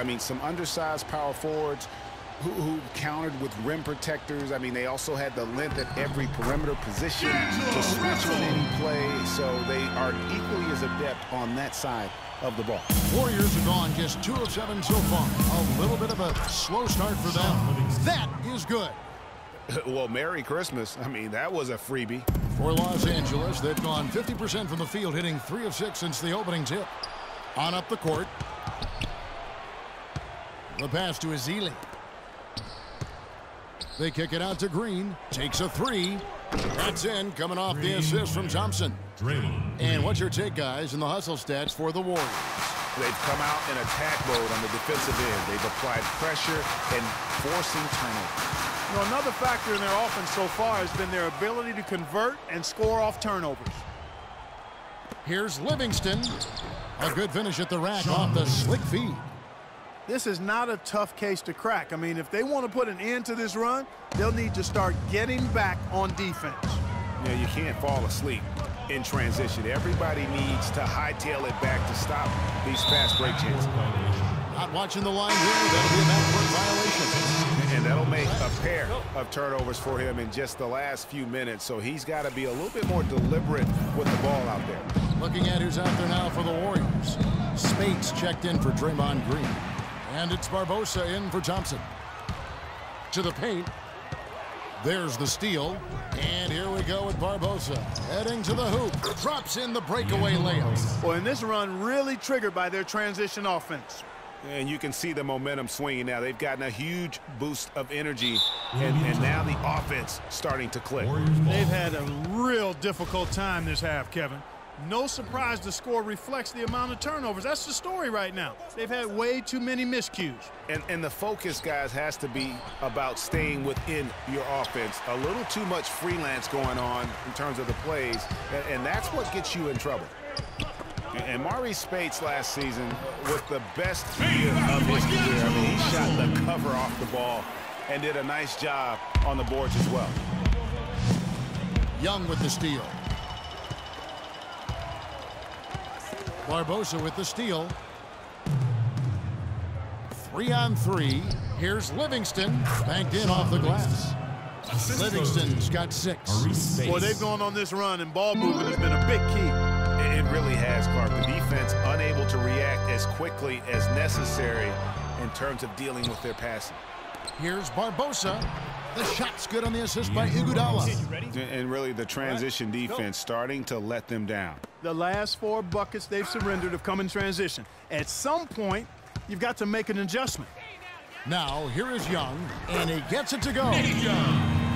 I mean, some undersized power forwards who countered with rim protectors. I mean, they also had the length at every perimeter position to switch on any play, so they are equally as adept on that side of the ball. Warriors have gone just 2 of 7 so far. A little bit of a slow start for them. That is good. Well, Merry Christmas. I mean, that was a freebie. For Los Angeles, they've gone 50% from the field, hitting 3 of 6 since the opening tip. On up the court. The pass to Ezeli. They kick it out to Green. Takes a 3. That's in, coming off the assist from Thompson. And what's your take, guys, in the hustle stats for the Warriors? They've come out in attack mode on the defensive end. They've applied pressure and forcing turnovers. You know, another factor in their offense so far has been their ability to convert and score off turnovers. Here's Livingston. A good finish at the rack off the slick feed. This is not a tough case to crack. I mean, if they want to put an end to this run, they'll need to start getting back on defense. Yeah, you can't fall asleep in transition. Everybody needs to hightail it back to stop these fast break chances. Not watching the line here. That'll be a backcourt violation. And that'll make a pair of turnovers for him in just the last few minutes. So he's got to be a little bit more deliberate with the ball out there. Looking at who's out there now for the Warriors. Spates checked in for Draymond Green. And it's Barbosa in for Thompson. To the paint. There's the steal. And here we go with Barbosa. Heading to the hoop. Drops in the breakaway layup. Well, and this run really triggered by their transition offense. And you can see the momentum swinging now. They've gotten a huge boost of energy. And now the offense starting to click. They've had a real difficult time this half, Kevin. No surprise the score reflects the amount of turnovers. That's the story right now. They've had way too many miscues. And the focus, guys, has to be about staying within your offense. A little too much freelance going on in terms of the plays, and that's what gets you in trouble. And Maurice Spates last season with the best year of his career. I mean, he shot the cover off the ball and did a nice job on the boards as well. Young with the steal. Barbosa with the steal. 3-on-3. Here's Livingston. Banked in off the glass. Livingston's got 6. Well, they've gone on this run, and ball movement has been a big key. It really has, Clark. The defense unable to react as quickly as necessary in terms of dealing with their passing. Here's Barbosa. The shot's good on the assist by Iguodala. And really the transition defense starting to let them down. The last 4 buckets they've surrendered have come in transition. At some point, you've got to make an adjustment. Now, here is Young, and he gets it to go.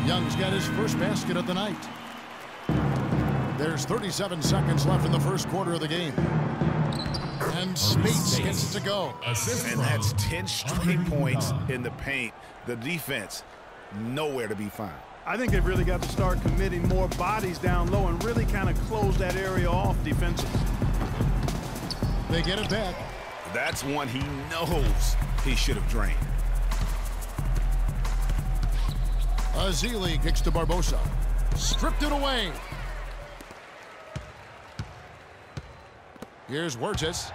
Young's got his first basket of the night. There's 37 seconds left in the first quarter of the game. And Spates gets it to go. And that's 10 straight points in the paint. The defense, nowhere to be found. I think they've really got to start committing more bodies down low and really kind of close that area off defensively. They get it back. That's one he knows he should have drained. Ezeli kicks to Barbosa. Stripped it away. Here's Wirtz.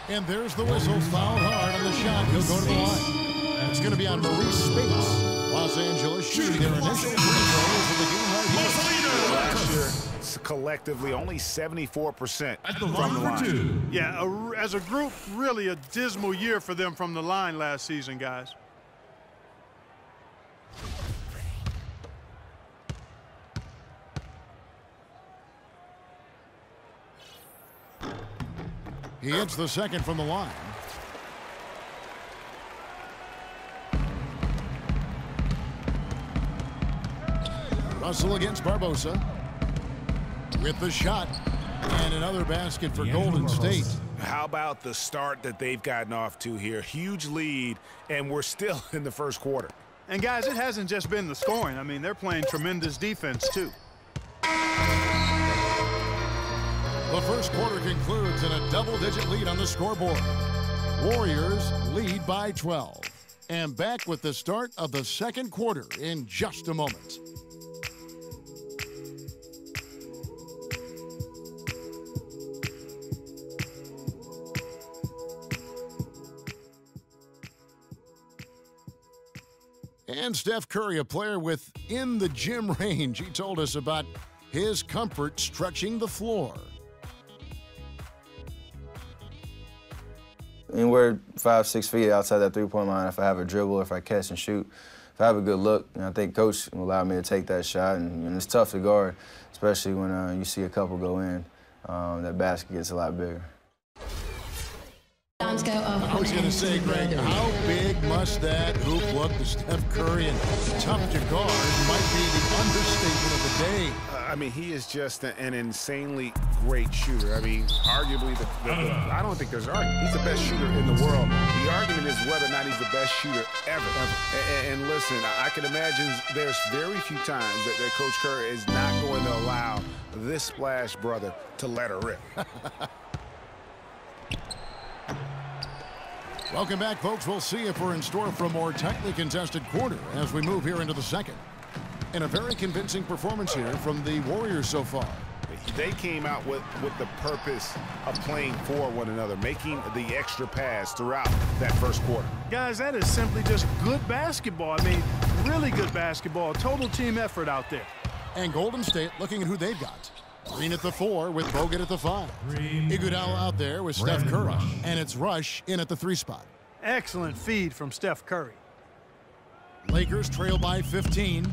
And there's the whistle. Fouled hard on the shot. He'll go to the line. It's going to be on Maurice Spates. Los Angeles shooting their initial free throws of the game right here. Last year, collectively, only 74% from the line. Yeah, as a group, really a dismal year for them from the line last season, guys. He hits the second from the line. Russell against Barbosa. With the shot. And another basket for Golden State. How about the start that they've gotten off to here? Huge lead, and we're still in the first quarter. And, guys, it hasn't just been the scoring. I mean, they're playing tremendous defense, too. The first quarter concludes in a double-digit lead on the scoreboard. Warriors lead by 12. And back with the start of the second quarter in just a moment. And Steph Curry, a player within the gym range. He told us about his comfort stretching the floor. Anywhere 5-6 feet outside that three-point line, if I have a dribble, if I catch and shoot, if I have a good look, I think Coach will allow me to take that shot. And it's tough to guard, especially when you see a couple go in. That basket gets a lot bigger. I was going to say, Greg, how big must that hoop look to Steph Curry? And tough to guard might be the understatement of the day. I mean, he is just an insanely great shooter. I mean, arguably, I don't think there's an argument. He's the best shooter in the world. The argument is whether or not he's the best shooter ever. And listen, I can imagine there's very few times that Coach Curry is not going to allow this splash brother to let her rip. Welcome back, folks. We'll see if we're in store for a more tightly contested quarter as we move here into the second. And a very convincing performance here from the Warriors so far. They came out with the purpose of playing for one another, making the extra pass throughout that first quarter. Guys, that is simply just good basketball. I mean, really good basketball. Total team effort out there. And Golden State looking at who they've got. Green at the 4 with Bogut at the 5. Iguodala out there with Steph Curry. And it's Rush in at the 3 spot. Excellent feed from Steph Curry. Lakers trail by 15.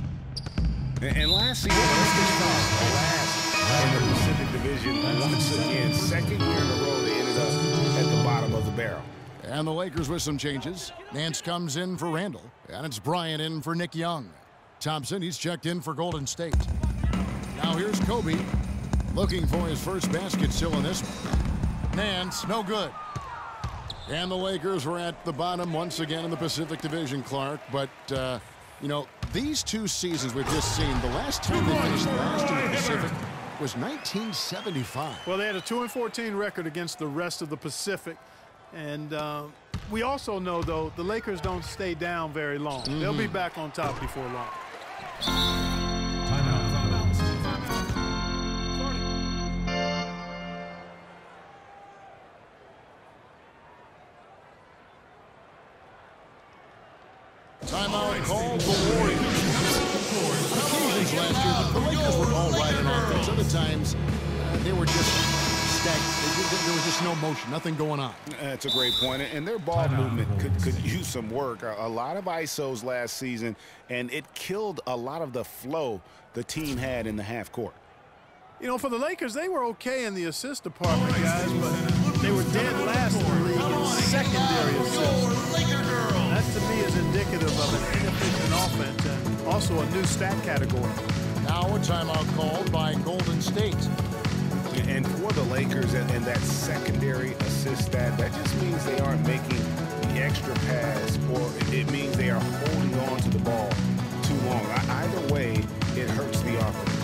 And last season, last in the Pacific Division, once again, second year in a row, they ended up at the bottom of the barrel. And the Lakers with some changes. Nance comes in for Randall, and it's Bryant in for Nick Young. Thompson, he's checked in for Golden State. Now here's Kobe, looking for his first basket still in this one. Nance, no good. And the Lakers were at the bottom once again in the Pacific Division, Clark. But, you know, these two seasons we've just seen, the last time they finished last in the Pacific was 1975. Well, they had a 2-14 record against the rest of the Pacific. And we also know, though, the Lakers don't stay down very long. They'll be back on top before long. Timeout called the Warriors. Occasions last year, the Lakers were all right in offense. Other times, they were just stagnant. There was just no motion, nothing going on. That's a great point. And their ball movement could use some work. A lot of ISOs last season, and it killed a lot of the flow the team had in the half court. You know, for the Lakers, they were okay in the assist department, guys, but they were dead last in the league in secondary assists. That, to me, is indicative of an inefficient offense and also a new stat category. Now a timeout called by Golden State. And for the Lakers and that secondary assist stat, that just means they aren't making the extra pass, or it means they are holding on to the ball too long. Either way, it hurts the offense.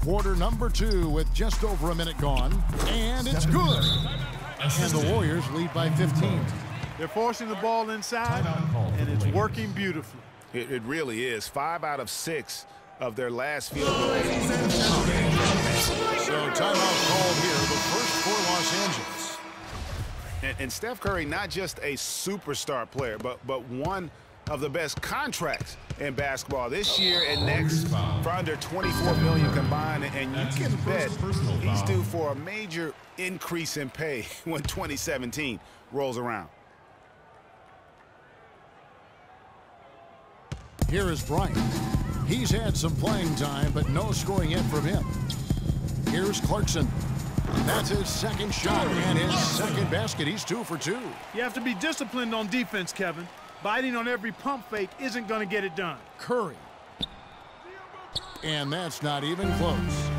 Quarter number 2 with just over a minute gone. And it's good. And the Warriors lead by 15. They're forcing the ball inside, and it's working beautifully. It really is. 5 out of 6 of their last field goals. So timeout called here, the first for Los Angeles. And Steph Curry, not just a superstar player, but one of the best contracts in basketball this year and next for under $24 million combined. And you can bet he's due for a major increase in pay when 2017 rolls around. Here is Bryant. He's had some playing time, but no scoring yet from him. Here's Clarkson. That's his second shot and his second basket. He's 2 for 2. You have to be disciplined on defense, Kevin. Biting on every pump fake isn't going to get it done. Curry. And that's not even close.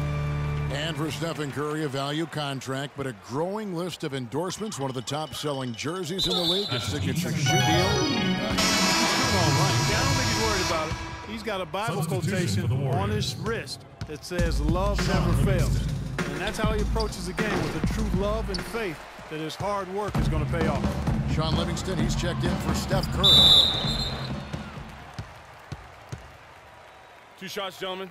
And for Stephen Curry, a value contract, but a growing list of endorsements. One of the top-selling jerseys in the league, a signature shoe deal. All right. Yeah, I don't think he's worried about it. He's got a Bible quotation on his wrist that says, "Love never fails." And that's how he approaches the game, with a true love and faith that his hard work is going to pay off. Sean Livingston, he's checked in for Steph Curry. 2 shots, gentlemen.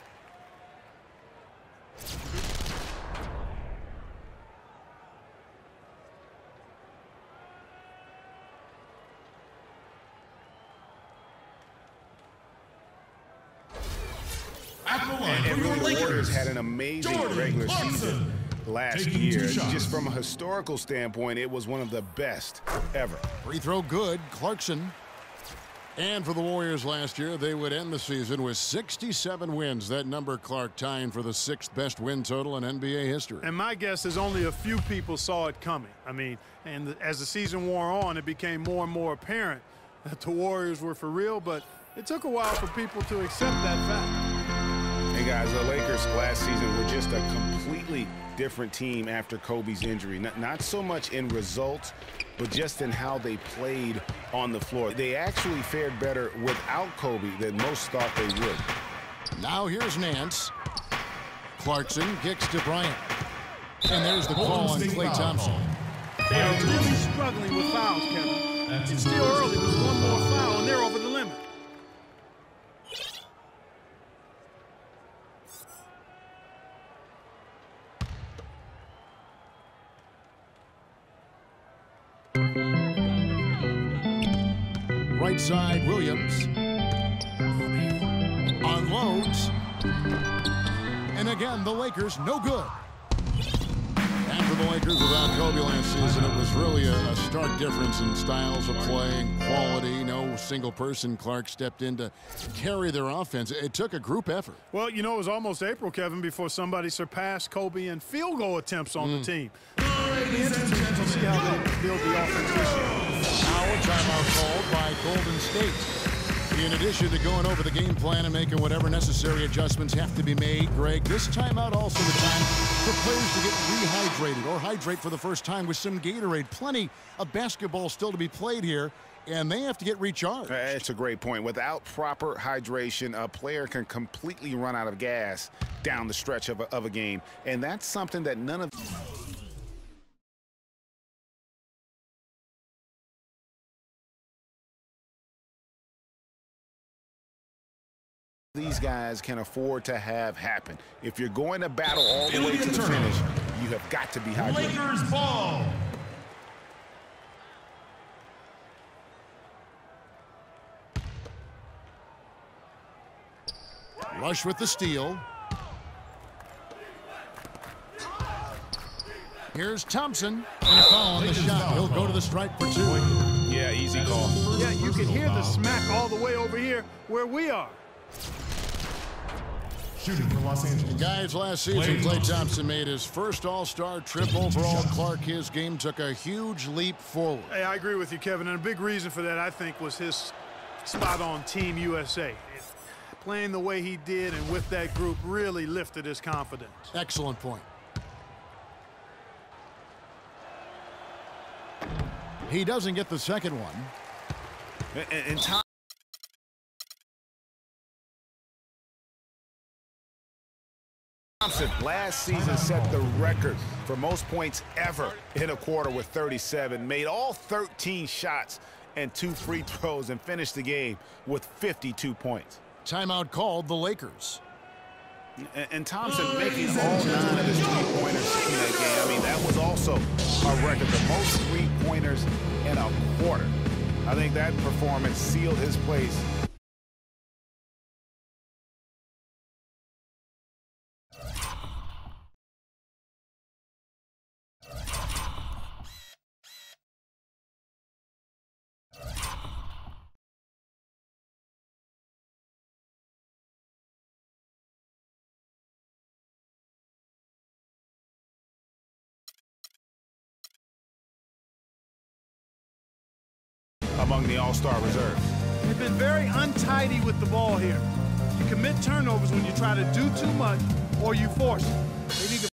And the Warriors had an amazing regular season last year. Just from a historical standpoint, it was one of the best ever. Free throw good. Clarkson. And for the Warriors last year, they would end the season with 67 wins. That number, Clark, tying for the 6th best win total in NBA history. And my guess is only a few people saw it coming. I mean, and as the season wore on, it became more and more apparent that the Warriors were for real, but it took a while for people to accept that fact. Hey, guys, the Lakers last season were just a completely different team after Kobe's injury. Not so much in results, but just in how they played on the floor. They actually fared better without Kobe than most thought they would. Now here's Nance. Clarkson kicks to Bryant. And there's the call on Klay Thompson. They are really struggling with fouls, Kevin. It's still early, but one more foul, and they're over the limit. Right side, Williams unloads, and again the Lakers no good. And for the Lakers, without Kobe last season, it was really a stark difference in styles of play and quality. No single person, Clark, stepped in to carry their offense. It took a group effort. Well, you know, it was almost April, Kevin, before somebody surpassed Kobe in field goal attempts on the team. It'll be interesting to see how they build the offense this year. Now a timeout called by Golden State. In addition to going over the game plan and making whatever necessary adjustments have to be made, Greg, this timeout also the time for players to get rehydrated or hydrate for the first time with some Gatorade. Plenty of basketball still to be played here, and they have to get recharged. That's a great point. Without proper hydration, a player can completely run out of gas down the stretch of a game, and that's something that none of these guys can afford to have happen. If you're going to battle all the way to the finish, you have got to be hydrated. Lakers ball. Rush with the steal. Here's Thompson, and a foul on the shot. He'll go to the stripe for 2. Yeah, easy call. Yeah, you can hear the smack all the way over here where we are. Shooting for Los Angeles. Guys, last season, Klay Thompson made his first All-Star trip overall. Clark, his game took a huge leap forward. Hey, I agree with you, Kevin, and a big reason for that, I think, was his spot on Team USA. Playing the way he did and with that group really lifted his confidence. Excellent point. He doesn't get the second one. And Thompson last season set the record for most points ever in a quarter with 37. Made all 13 shots and 2 free throws and finished the game with 52 points. Timeout called the Lakers. And Thompson making all 9 of his three-pointers in that game. I mean, that was also a record, the most three-pointers in a quarter. I think that performance sealed his place. Among the All-Star reserve. They've been very untidy with the ball here. You commit turnovers when you try to do too much or you force it. They need to